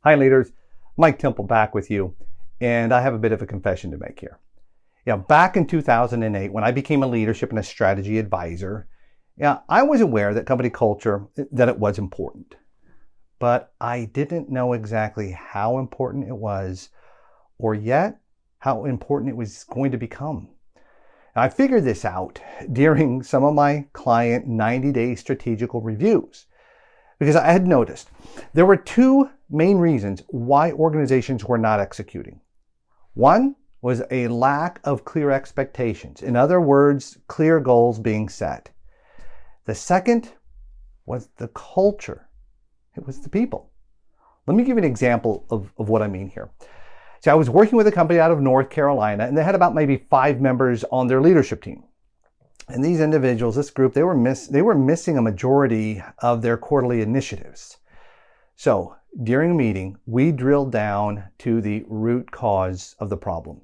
Hi leaders, Mike Temple back with you, and I have a bit of a confession to make here. Back in 2008, when I became a leadership and a strategy advisor, I was aware that company culture, that it was important. But I didn't know exactly how important it was, or yet how important it was going to become. I figured this out during some of my client 90-day strategical reviews, because I had noticed there were two main reasons why organizations were not executing. One was a lack of clear expectations. In other words, clear goals being set. The second was the culture. It was the people. Let me give you an example of what I mean here. So I was working with a company out of North Carolina, and they had about maybe 5 members on their leadership team. And these individuals, this group, they were missing a majority of their quarterly initiatives. So during a meeting, we drilled down to the root cause of the problem.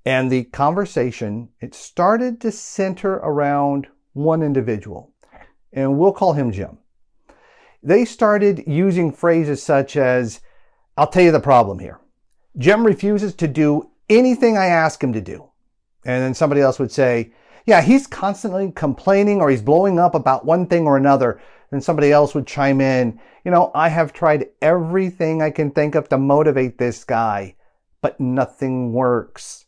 And the conversation, it started to center around one individual, and we'll call him Jim. They started using phrases such as, "I'll tell you the problem here. Jim refuses to do anything I ask him to do." And then somebody else would say, "Yeah, he's constantly complaining or he's blowing up about one thing or another." And somebody else would chime in, "I have tried everything I can think of to motivate this guy, but nothing works."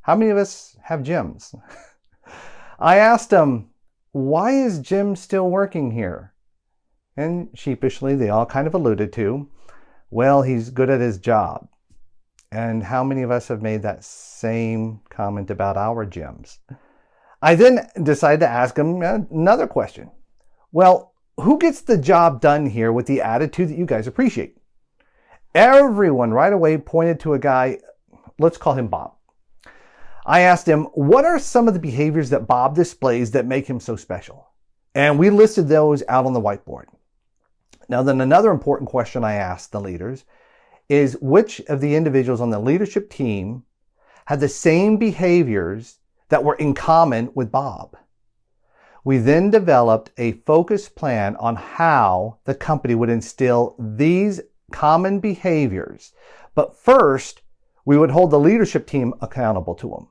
How many of us have Jims? I asked them, "Why is Jim still working here?" And sheepishly, they all kind of alluded to, "Well, he's good at his job." And how many of us have made that same comment about our Jims? I then decided to ask him another question. "Well, who gets the job done here with the attitude that you guys appreciate?" Everyone right away pointed to a guy, let's call him Bob. I asked him, "What are some of the behaviors that Bob displays that make him so special?" And we listed those out on the whiteboard. Now then, another important question I asked the leaders is which of the individuals on the leadership team had the same behaviors that were in common with Bob. We then developed a focused plan on how the company would instill these common behaviors. But first, we would hold the leadership team accountable to them.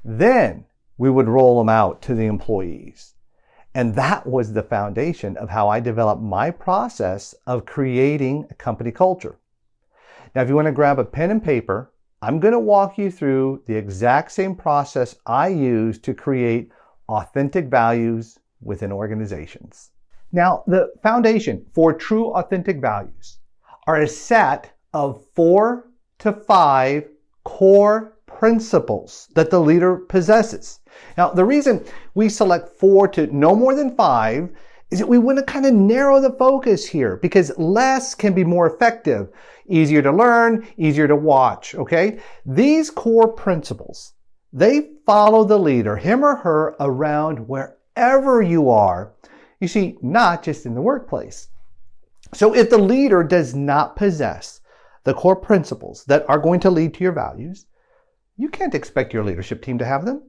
Then we would roll them out to the employees. And that was the foundation of how I developed my process of creating a company culture. Now, if you want to grab a pen and paper, I'm going to walk you through the exact same process I use to create authentic values within organizations. Now, the foundation for true authentic values are a set of 4 to 5 core principles that the leader possesses. Now, the reason we select 4 to no more than 5 is that we want to kind of narrow the focus here because less can be more effective, easier to learn, easier to watch, okay? These core principles, they follow the leader, him or her, around wherever you are. You see, not just in the workplace. So if the leader does not possess the core principles that are going to lead to your values, you can't expect your leadership team to have them.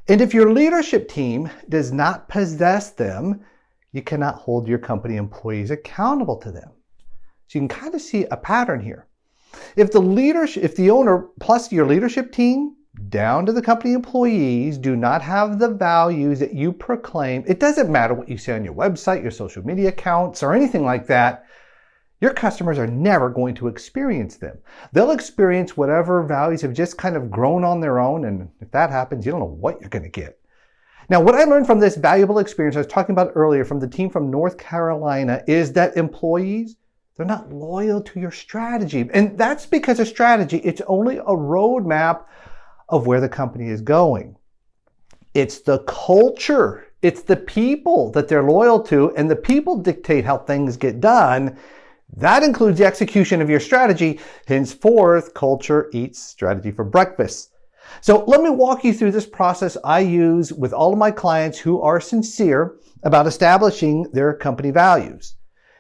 And if your leadership team does not possess them, you cannot hold your company employees accountable to them. So you can kind of see a pattern here. If the owner plus your leadership team down to the company employees do not have the values that you proclaim, it doesn't matter what you say on your website, your social media accounts, or anything like that, your customers are never going to experience them. They'll experience whatever values have just kind of grown on their own, and if that happens, you don't know what you're going to get. Now, what I learned from this valuable experience I was talking about earlier from the team from North Carolina is that employees, they're not loyal to your strategy. And that's because a strategy, it's only a roadmap of where the company is going. It's the culture, it's the people that they're loyal to, and the people dictate how things get done. That includes the execution of your strategy. Henceforth, culture eats strategy for breakfast. So let me walk you through this process I use with all of my clients who are sincere about establishing their company values.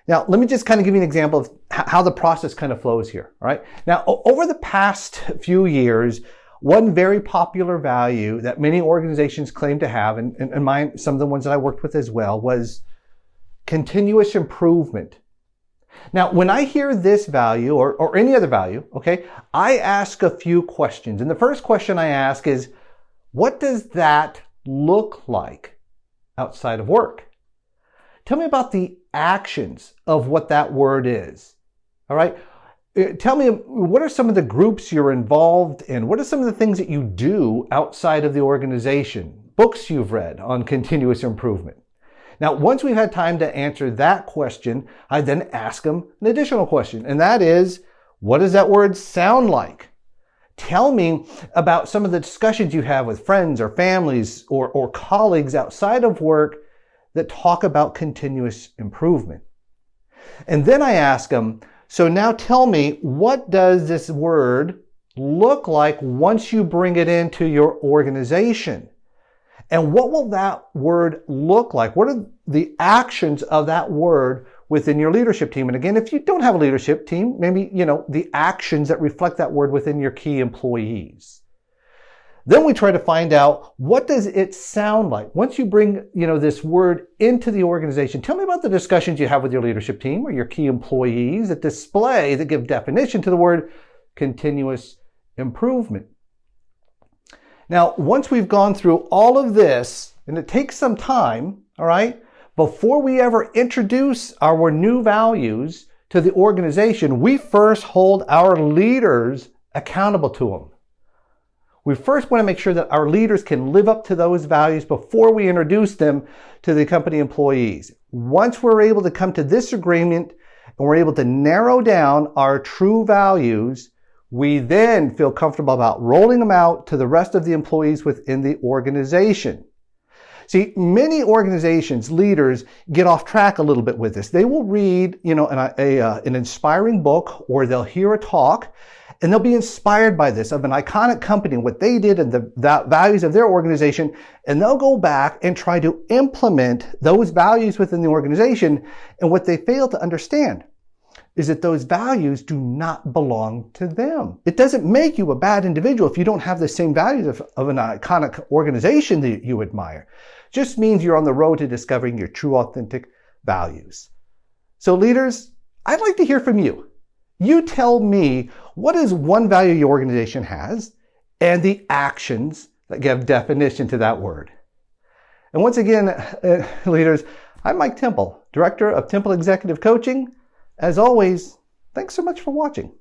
Now, let me just kind of give you an example of how the process kind of flows here. All right. Now, over the past few years, one very popular value that many organizations claim to have, and mine, some of the ones that I worked with as well, was continuous improvement. Now, when I hear this value or any other value, okay, I ask a few questions. And the first question I ask is, what does that look like outside of work? Tell me about the actions of what that word is. All right. Tell me, what are some of the groups you're involved in? What are some of the things that you do outside of the organization? Books you've read on continuous improvement. Now, once we've had time to answer that question, I then ask them an additional question, and that is, what does that word sound like? Tell me about some of the discussions you have with friends or families or colleagues outside of work that talk about continuous improvement. And then I ask them, so now tell me, what does this word look like once you bring it into your organization? And what will that word look like? What are the actions of that word within your leadership team? And again, if you don't have a leadership team, maybe, the actions that reflect that word within your key employees. Then we try to find out, what does it sound like? Once you bring, this word into the organization, tell me about the discussions you have with your leadership team or your key employees that give definition to the word continuous improvement. Now, once we've gone through all of this, and it takes some time, all right, before we ever introduce our new values to the organization, we first hold our leaders accountable to them. We first want to make sure that our leaders can live up to those values before we introduce them to the company employees. Once we're able to come to this agreement and we're able to narrow down our true values, we then feel comfortable about rolling them out to the rest of the employees within the organization. See, many organizations, leaders, get off track a little bit with this. They will read, an inspiring book, or they'll hear a talk, and they'll be inspired by this, of an iconic company, what they did and the values of their organization, and they'll go back and try to implement those values within the organization. And what they fail to understand is that those values do not belong to them. It doesn't make you a bad individual if you don't have the same values of an iconic organization that you admire. It just means you're on the road to discovering your true, authentic values. So leaders, I'd like to hear from you. You tell me, what is one value your organization has and the actions that give definition to that word. And once again, leaders, I'm Mike Temple, Director of Temple Executive Coaching. As always, thanks so much for watching.